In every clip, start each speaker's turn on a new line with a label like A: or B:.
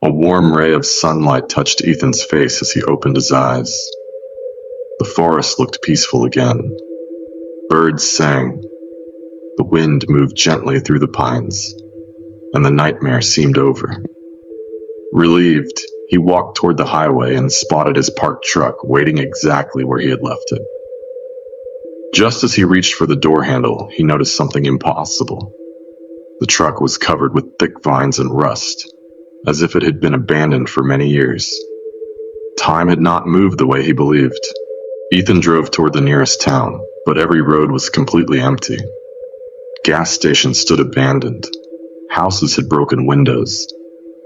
A: A warm ray of sunlight touched Ethan's face as he opened his eyes. The forest looked peaceful again. Birds sang. The wind moved gently through the pines, and the nightmare seemed over. Relieved, he walked toward the highway and spotted his parked truck waiting exactly where he had left it. Just as he reached for the door handle, he noticed something impossible. The truck was covered with thick vines and rust, as if it had been abandoned for many years. Time had not moved the way he believed. Ethan drove toward the nearest town, but every road was completely empty. Gas stations stood abandoned. Houses had broken windows,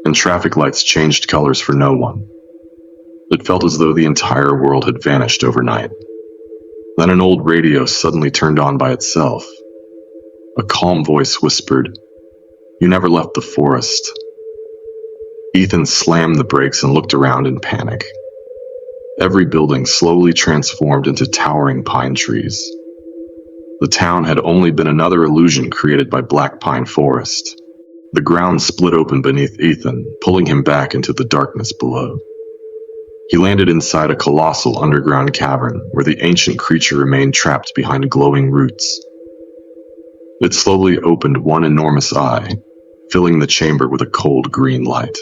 A: and traffic lights changed colors for no one. It felt as though the entire world had vanished overnight. Then an old radio suddenly turned on by itself. A calm voice whispered, "You never left the forest." Ethan slammed the brakes and looked around in panic. Every building slowly transformed into towering pine trees. The town had only been another illusion created by black pine forest. The ground split open beneath Ethan, pulling him back into the darkness below. He landed inside a colossal underground cavern where the ancient creature remained trapped behind glowing roots. It slowly opened one enormous eye, filling the chamber with a cold green light.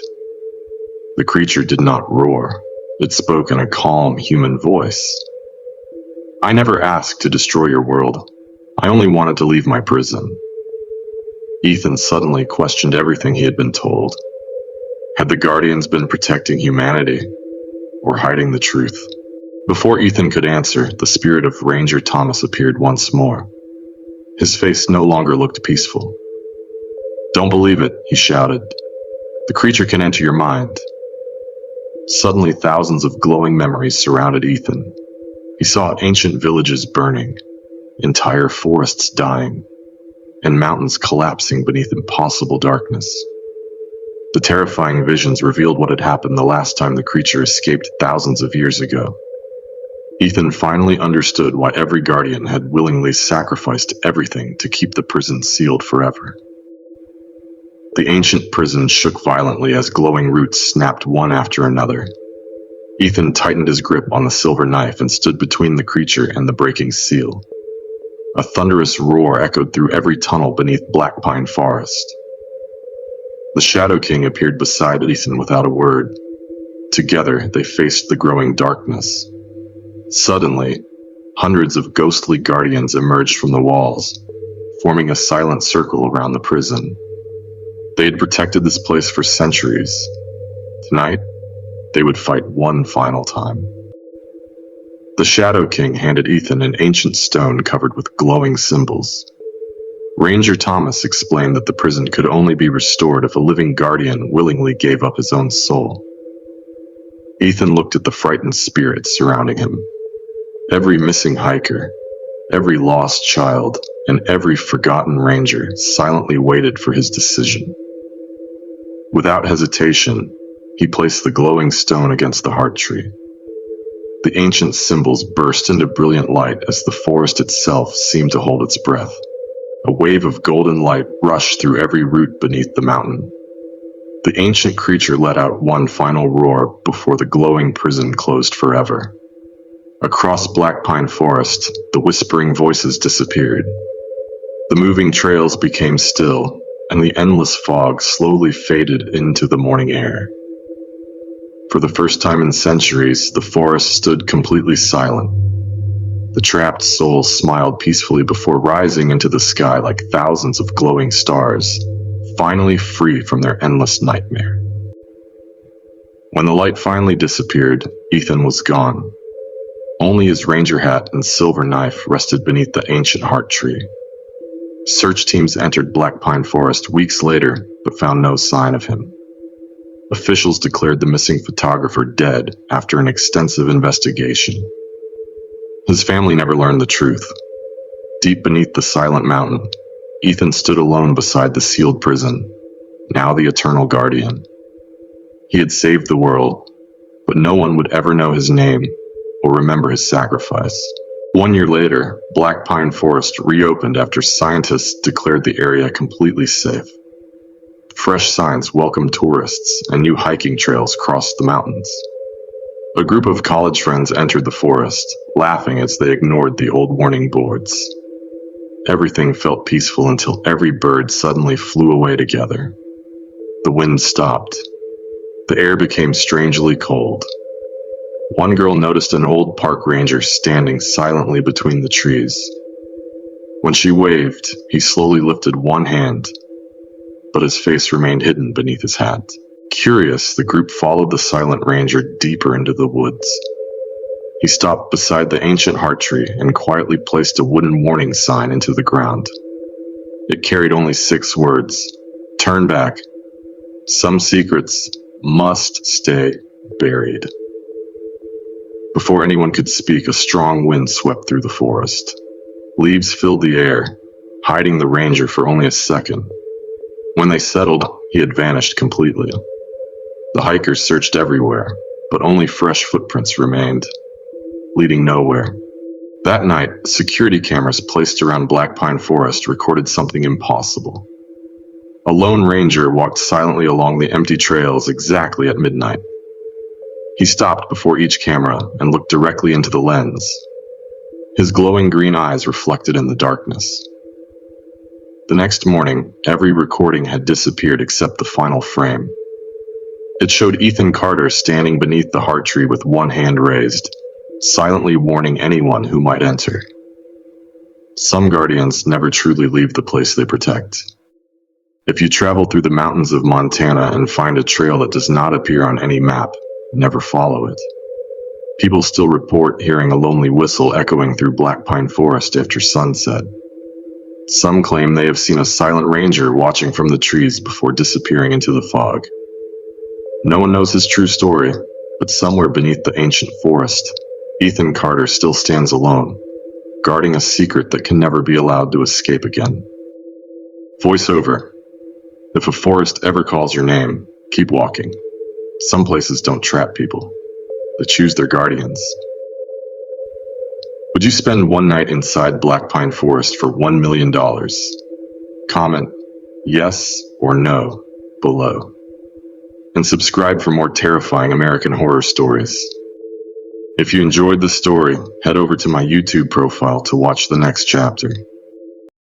A: The creature did not roar. It spoke in a calm human voice. "I never asked to destroy your world. I only wanted to leave my prison." Ethan suddenly questioned everything he had been told. Had the Guardians been protecting humanity, or hiding the truth? Before Ethan could answer, the spirit of Ranger Thomas appeared once more. His face no longer looked peaceful. "Don't believe it," he shouted. "The creature can enter your mind." Suddenly, thousands of glowing memories surrounded Ethan. He saw ancient villages burning, entire forests dying, and mountains collapsing beneath impossible darkness. The terrifying visions revealed what had happened the last time the creature escaped thousands of years ago. Ethan finally understood why every Guardian had willingly sacrificed everything to keep the prison sealed forever. The ancient prison shook violently as glowing roots snapped one after another. Ethan tightened his grip on the silver knife and stood between the creature and the breaking seal. A thunderous roar echoed through every tunnel beneath Black Pine Forest. The Shadow King appeared beside Ethan without a word. Together, they faced the growing darkness. Suddenly, hundreds of ghostly guardians emerged from the walls, forming a silent circle around the prison. They had protected this place for centuries. Tonight, they would fight one final time. The Shadow King handed Ethan an ancient stone covered with glowing symbols. Ranger Thomas explained that the prison could only be restored if a living guardian willingly gave up his own soul. Ethan looked at the frightened spirits surrounding him. Every missing hiker, every lost child, and every forgotten ranger silently waited for his decision. Without hesitation, he placed the glowing stone against the heart tree. The ancient symbols burst into brilliant light as the forest itself seemed to hold its breath. A wave of golden light rushed through every root beneath the mountain. The ancient creature let out one final roar before the glowing prison closed forever. Across Black Pine Forest, the whispering voices disappeared. The moving trails became still, and the endless fog slowly faded into the morning air. For the first time in centuries, the forest stood completely silent. The trapped souls smiled peacefully before rising into the sky like thousands of glowing stars, finally free from their endless nightmare. When the light finally disappeared, Ethan was gone. Only his ranger hat and silver knife rested beneath the ancient heart tree. Search teams entered Black Pine Forest weeks later, but found no sign of him. Officials declared the missing photographer dead after an extensive investigation. His family never learned the truth. Deep beneath the silent mountain, Ethan stood alone beside the sealed prison, now the eternal guardian. He had saved the world, but no one would ever know his name or remember his sacrifice. 1 year later, Black Pine Forest reopened after scientists declared the area completely safe. Fresh signs welcomed tourists, and new hiking trails crossed the mountains. A group of college friends entered the forest, laughing as they ignored the old warning boards. Everything felt peaceful until every bird suddenly flew away together. The wind stopped. The air became strangely cold. One girl noticed an old park ranger standing silently between the trees. When she waved, he slowly lifted one hand, but his face remained hidden beneath his hat. Curious, the group followed the silent ranger deeper into the woods. He stopped beside the ancient heart tree and quietly placed a wooden warning sign into the ground. It carried only 6 words: "Turn back. Some secrets must stay buried." Before anyone could speak, a strong wind swept through the forest. Leaves filled the air, hiding the ranger for only a second. When they settled, he had vanished completely. The hikers searched everywhere, but only fresh footprints remained, leading nowhere. That night, security cameras placed around Black Pine Forest recorded something impossible. A lone ranger walked silently along the empty trails exactly at midnight. He stopped before each camera and looked directly into the lens. His glowing green eyes reflected in the darkness. The next morning, every recording had disappeared except the final frame. It showed Ethan Carter standing beneath the heart tree with one hand raised, silently warning anyone who might enter. Some guardians never truly leave the place they protect. If you travel through the mountains of Montana and find a trail that does not appear on any map, never follow it. People still report hearing a lonely whistle echoing through Black Pine Forest after sunset. Some claim they have seen a silent ranger watching from the trees before disappearing into the fog. No one knows his true story, but somewhere beneath the ancient forest, Ethan Carter still stands alone, guarding a secret that can never be allowed to escape again. Voiceover. If a forest ever calls your name, keep walking. Some places don't trap people. They choose their guardians. Would you spend one night inside Black Pine Forest for $1 million? Comment yes or no below. And subscribe for more terrifying American horror stories. If you enjoyed the story, head over to my YouTube profile to watch the next chapter.